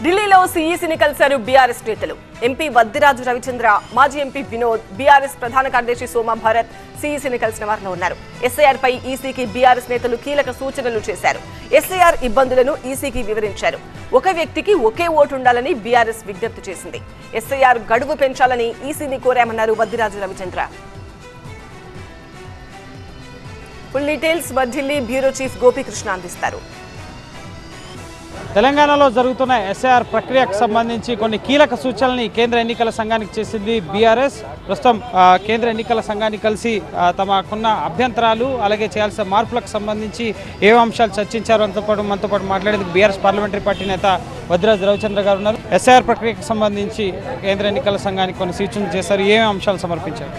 ఢిల్లీలో సీఈసీని కలిశారు బీఆర్ఎస్ నేతలు. ఎంపీ వద్దిరాజు రవిచంద్ర, మాజీ ఎంపీ వినోద్, బీఆర్ఎస్ ప్రధాన కార్యదర్శి సోమా భారత్ సీఈసీని కలిసిన వారిలో ఉన్నారు. ఎస్ఐఆర్ పై ఈసీకి బీఆర్ఎస్ నేతలు కీలక సూచనలు చేశారు. ఎస్ఐఆర్ ఇబ్బందులను ఈసీకి వివరించారు. ఒక వ్యక్తికి ఒకే ఓటు ఉండాలని బీఆర్ఎస్ విజ్ఞప్తి చేసింది. ఎస్ఐఆర్ గడువు పెంచాలని ఈసీని కోరామన్నారు Vaddiraju Ravichandra. Full details Delhi bureau chief Gopikrishna అందిస్తారు. తెలంగాణలో జరుగుతున్న ఎస్ఐఆర్ ప్రక్రియకు సంబంధించి కొన్ని కీలక సూచనల్ని కేంద్ర ఎన్నికల సంఘానికి చేసింది బీఆర్ఎస్. ప్రస్తుతం కేంద్ర ఎన్నికల సంఘాన్ని కలిసి తమకున్న అభ్యంతరాలు అలాగే చేయాల్సిన మార్పులకు సంబంధించి ఏ అంశాలు చర్చించారు మనతో పాటు మాట్లాడేందుకు బీఆర్ఎస్ పార్లమెంటరీ పార్టీ నేత వద్దిరాజు రవిచంద్ర గారు ఉన్నారు. ఎస్ఐఆర్ ప్రక్రియకు సంబంధించి కేంద్ర ఎన్నికల సంఘానికి కొన్ని సూచనలు చేశారు. ఏమేమి అంశాలు సమర్పించారు?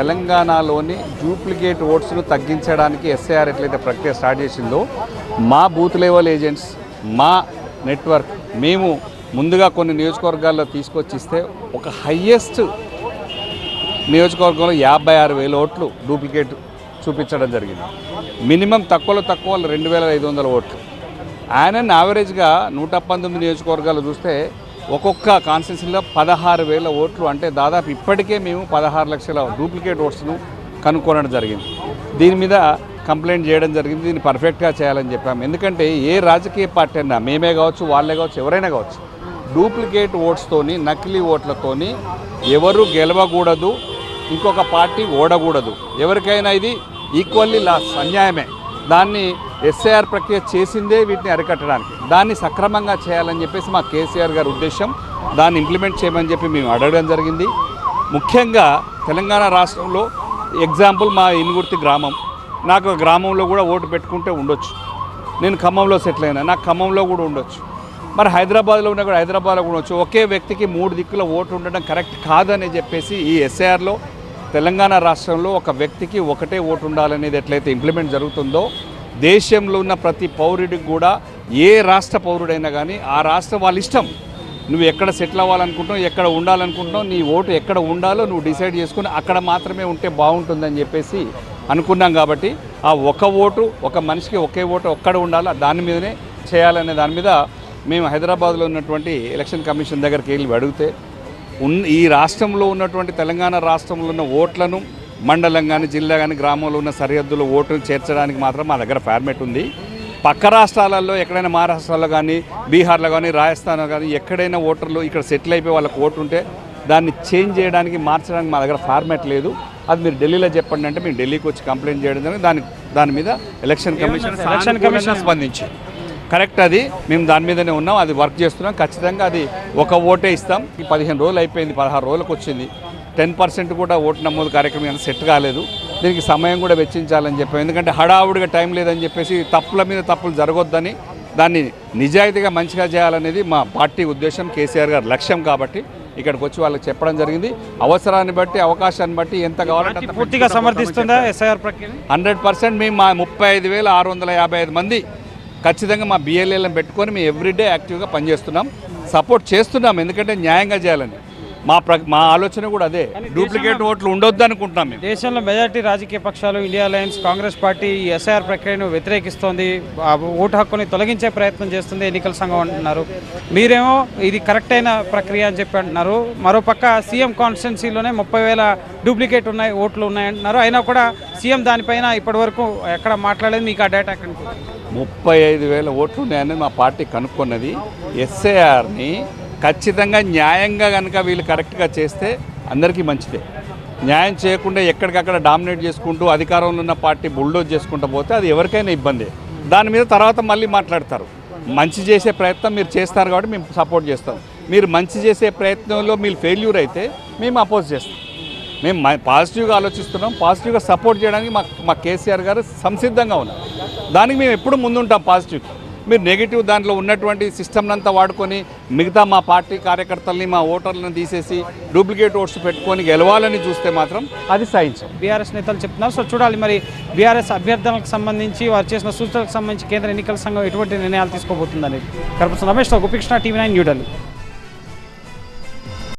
తెలంగాణలోని డూప్లికేట్ ఓట్స్ను తగ్గించడానికి ఎస్ఐఆర్ ఎట్లయితే ప్రక్రియ స్టార్ట్ చేసిందో మా బూత్ లెవెల్ ఏజెంట్స్ మా నెట్వర్క్ మేము ముందుగా కొన్ని నియోజకవర్గాల్లో తీసుకొచ్చిస్తే ఒక హయ్యెస్ట్ నియోజకవర్గంలో 56,000 ఓట్లు డూప్లికేట్ చూపించడం జరిగింది. మినిమం తక్కువలో తక్కువ 2,500 ఓట్లు. ఆయన యావరేజ్గా 119 నియోజకవర్గాలు చూస్తే ఒక్కొక్క కాన్స్టిట్యున్సీలో 16,000 ఓట్లు, అంటే దాదాపు ఇప్పటికే మేము 16 లక్షల డూప్లికేట్ ఓట్స్ను కనుక్కోవడం జరిగింది. దీని మీద కంప్లైంట్ చేయడం జరిగింది. దీన్ని పర్ఫెక్ట్గా చేయాలని చెప్పాము. ఎందుకంటే ఏ రాజకీయ పార్టీ అయినా, మేమే కావచ్చు, వాళ్ళే కావచ్చు, ఎవరైనా కావచ్చు, డూప్లికేట్ ఓట్స్తోని, నకిలీ ఓట్లతోని ఎవరు గెలవకూడదు, ఇంకొక పార్టీ ఓడకూడదు. ఎవరికైనా ఇది ఈక్వల్లీ లాస్, అన్యాయమే. దాన్ని ఎస్ఐఆర్ ప్రక్రియ చేసిందే వీటిని అరికట్టడానికి. దాన్ని సక్రమంగా చేయాలని చెప్పేసి మా కేసీఆర్ గారి ఉద్దేశం. దాన్ని ఇంప్లిమెంట్ చేయమని చెప్పి మేము అడగడం జరిగింది. ముఖ్యంగా తెలంగాణ రాష్ట్రంలో ఎగ్జాంపుల్ మా ఇనుగుర్తి గ్రామం, నాకు గ్రామంలో కూడా ఓటు పెట్టుకుంటే ఉండొచ్చు. నేను ఖమ్మంలో సెటిల్ అయినా, నాకు ఖమ్మంలో కూడా ఉండొచ్చు. మరి హైదరాబాద్లో ఉన్నా కూడా హైదరాబాద్లో కూడా ఉండొచ్చు. ఒకే వ్యక్తికి 3 దిక్కుల ఓటు ఉండడం కరెక్ట్ కాదని చెప్పేసి ఈ ఎస్ఐఆర్లో తెలంగాణ రాష్ట్రంలో ఒక వ్యక్తికి ఒకటే ఓటు ఉండాలనేది ఎట్లయితే ఇంప్లిమెంట్ జరుగుతుందో, దేశంలో ఉన్న ప్రతి పౌరుడికి కూడా ఏ రాష్ట్ర పౌరుడైనా కానీ ఆ రాష్ట్రం వాళ్ళ ఇష్టం. నువ్వు ఎక్కడ సెటిల్ అవ్వాలనుకుంటున్నావు, ఎక్కడ ఉండాలనుకుంటున్నావు, నీ ఓటు ఎక్కడ ఉండాలో నువ్వు డిసైడ్ చేసుకుని అక్కడ మాత్రమే ఉంటే బాగుంటుందని చెప్పేసి అనుకున్నాం. కాబట్టి ఆ ఒక ఓటు, ఒక మనిషికి ఒకే ఓటు ఒక్కడ ఉండాలి, దాని మీదనే చేయాలనే దాని మీద మేము హైదరాబాద్లో ఉన్నటువంటి ఎలక్షన్ కమిషన్ దగ్గరికి వెళ్ళి అడిగితే ఈ రాష్ట్రంలో ఉన్నటువంటి తెలంగాణ రాష్ట్రంలో ఉన్న ఓట్లను మండలం కానీ, జిల్లా కానీ, గ్రామంలో ఉన్న సరిహద్దులో ఓటును చేర్చడానికి మాత్రం మా దగ్గర ఫార్మేట్ ఉంది. పక్క రాష్ట్రాలలో ఎక్కడైనా మహారాష్ట్రలో కానీ, బీహార్లో కానీ, రాజస్థాన్లో కానీ ఎక్కడైనా ఓటర్లు ఇక్కడ సెటిల్ అయిపోయి వాళ్ళకు ఓటు ఉంటే దాన్ని చేంజ్ చేయడానికి, మార్చడానికి మా దగ్గర ఫార్మేట్ లేదు. అది మీరు ఢిల్లీలో చెప్పండి అంటే మేము ఢిల్లీకి వచ్చి కంప్లైంట్ చేయడం జరిగింది. దాని మీద ఎలక్షన్ కమిషన్ స్పందించి కరెక్ట్, అది మేము దాని మీదనే ఉన్నాం, అది వర్క్ చేస్తున్నాం. ఖచ్చితంగా అది ఒక ఓటే ఇస్తాం. 15 రోజులు అయిపోయింది, 16 రోజులకు వచ్చింది. 10% కూడా ఓటు నమోదు కార్యక్రమం సెట్ కాలేదు. దీనికి సమయం కూడా వెచ్చించాలని చెప్పాం. ఎందుకంటే హడావుడిగా టైం లేదని చెప్పేసి తప్పుల మీద తప్పులు జరగొద్దని, దాన్ని నిజాయితీగా మంచిగా చేయాలనేది మా పార్టీ ఉద్దేశం, కేసీఆర్ గారి లక్ష్యం. కాబట్టి ఇక్కడికి వచ్చి వాళ్ళకి చెప్పడం జరిగింది. అవసరాన్ని బట్టి, అవకాశాన్ని బట్టి ఎంత కావాలంటే పూర్తిగా సమర్థిస్తుందా ఎస్ఐఆర్ ప్రక్రియ? 100% మేము మా 35,655 మంది ఖచ్చితంగా మా బిఎల్ఏలను పెట్టుకొని మేము ఎవ్రీడే యాక్టివ్గా పనిచేస్తున్నాం, సపోర్ట్ చేస్తున్నాం. ఎందుకంటే న్యాయంగా చేయాలని మా ఆలోచన కూడా అదే. డూప్లికేట్ ఓట్లు ఉండొద్దు అనుకుంటున్నాం మేము. దేశంలో మెజార్టీ రాజకీయ పక్షాలు, ఇండియా అలయన్స్, కాంగ్రెస్ పార్టీ ఈ ఎస్ఐఆర్ ప్రక్రియను వ్యతిరేకిస్తోంది, ఓటు హక్కుని తొలగించే ప్రయత్నం చేస్తుంది ఎన్నికల సంఘం అంటున్నారు. మీరేమో ఇది కరెక్ట్ అయిన ప్రక్రియ అని చెప్పి అంటున్నారు. మరోపక్క సీఎం కాన్స్టిట్యున్సీలోనే 30,000 డూప్లికేట్ ఓట్లు ఉన్నాయంటున్నారు. అయినా కూడా సీఎం దానిపైన ఇప్పటివరకు ఎక్కడ మాట్లాడలేదు. మీకు ఆ డేటా ఎక్కడ? 35,000 ఓట్లు ఉన్నాయని మా పార్టీ కనుక్కున్నది. ఎస్ఐఆర్ని ఖచ్చితంగా న్యాయంగా కనుక వీళ్ళు కరెక్ట్గా చేస్తే అందరికీ మంచిదే. న్యాయం చేయకుండా ఎక్కడికక్కడ డామినేట్ చేసుకుంటూ అధికారంలో ఉన్న పార్టీ బుల్డోజ్ చేసుకుంటూ పోతే అది ఎవరికైనా ఇబ్బంది. దాని మీద తర్వాత మళ్ళీ మాట్లాడతారు. మంచి చేసే ప్రయత్నం మీరు చేస్తారు కాబట్టి మేము సపోర్ట్ చేస్తాం. మీరు మంచి చేసే ప్రయత్నంలో మీరు ఫెయిల్యూర్ అయితే మేము అపోజ్ చేస్తాం. మేము పాజిటివ్గా ఆలోచిస్తున్నాం, పాజిటివ్గా సపోర్ట్ చేయడానికి మా కేసీఆర్ గారు సంసిద్ధంగా ఉన్నారు. దానికి మేము ఎప్పుడు ముందుంటాం పాజిటివ్గా. మీరు నెగిటివ్ దాంట్లో ఉన్నటువంటి సిస్టమ్ అంతా వాడుకొని మిగతా మా పార్టీ కార్యకర్తల్ని, మా ఓటర్లను తీసేసి డూప్లికేట్ ఓట్స్ పెట్టుకొని గెలవాలని చూస్తే మాత్రం అది సహించాం. బీఆర్ఎస్ నేతలు చెప్తున్నారు. సో చూడాలి మరి బీఆర్ఎస్ అభ్యర్థనలకు సంబంధించి వారు చేసిన సూచనలకు సంబంధించి కేంద్ర ఎన్నికల సంఘం ఎటువంటి నిర్ణయాలు తీసుకోబోతుందని. కల్పన రమేష్, గోపీకృష్ణ, TV9 న్యూఢిల్లీ.